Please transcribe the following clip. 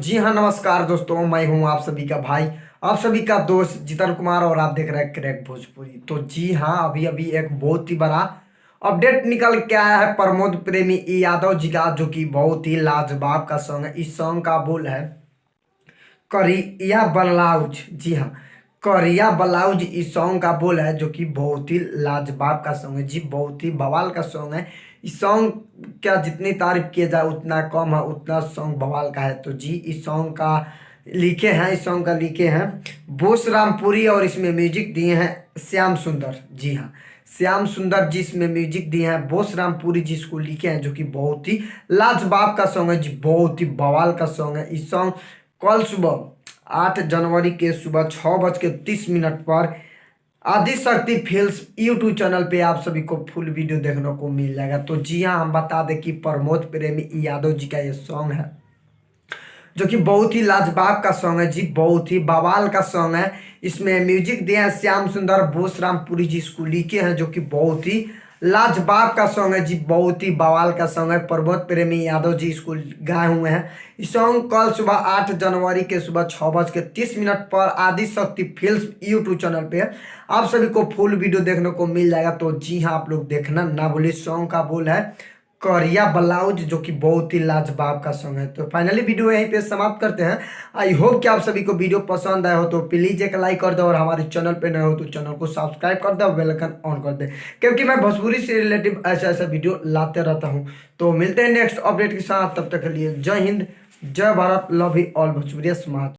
जी हाँ, नमस्कार दोस्तों। मैं हूँ आप सभी का भाई, आप सभी का दोस्त जितन कुमार और आप देख रहे हैं क्रैक भोजपुरी। तो जी हाँ, अभी अभी एक बहुत ही बड़ा अपडेट निकल के आया है प्रमोद प्रेमी यादव जी का, जो कि बहुत ही लाजवाब का सॉन्ग है। इस सॉन्ग का बोल है करिया ब्लाउज। जी हाँ, करिया ब्लाउज इस सॉन्ग का बोल है, जो कि बहुत ही लाजवाब का सॉन्ग है जी, बहुत ही बवाल का सॉन्ग है। इस सॉन्ग क्या जितनी तारीफ किया जाए उतना कम है, उतना सॉन्ग बवाल का है। तो जी इस सॉन्ग का लिखे हैं बोस रामपुरी और इसमें म्यूजिक दिए हैं श्याम सुंदर। जी हाँ, श्याम सुंदर जिसमें म्यूजिक दिए हैं बोस रामपुरी जिसको लिखे हैं, जो कि बहुत ही लाजवाब का सॉन्ग है जी, बहुत ही बवाल का सॉन्ग है। इस सॉन्ग कल सुबह 8 जनवरी के सुबह 6:30 पर आदि शक्ति फिल्म्स यूट्यूब चैनल पे आप सभी को फुल वीडियो देखने को मिल जाएगा। तो जी हाँ, हम बता दें कि प्रमोद प्रेमी यादव जी का ये सॉन्ग है, जो कि बहुत ही लाजवाब का सॉन्ग है जी, बहुत ही बवाल का सॉन्ग है। इसमें म्यूजिक दिए हैं श्याम सुंदर बोस रामपुरी जी इसको लिखे हैं, जो कि बहुत ही लाजवाब का सॉन्ग है जी, बहुत ही बवाल का सॉन्ग है। प्रमोद प्रेमी यादव जी इसको गाए हुए हैं। इस सॉन्ग कल सुबह 8 जनवरी के सुबह 6:30 पर आदि शक्ति फिल्म्स यूट्यूब चैनल पे आप सभी को फुल वीडियो देखने को मिल जाएगा। तो जी हाँ, आप लोग देखना ना भूलिए। सॉन्ग का बोल है करिया ब्लाउज, जो कि बहुत ही लाजवाब का सॉन्ग है। तो फाइनली वीडियो यहीं पे समाप्त करते हैं। आई होप कि आप सभी को वीडियो पसंद आया हो, तो प्लीज एक लाइक कर दो और हमारे चैनल पे नए हो तो चैनल को सब्सक्राइब कर दो, बेल आइकन ऑन कर दे, क्योंकि मैं भोजपुरी से रिलेटिव ऐसा ऐसा वीडियो लाते रहता हूँ। तो मिलते हैं नेक्स्ट अपडेट के साथ, तब तक के लिए जय हिंद, जय Bharat, love you all Bhojpuri समाज।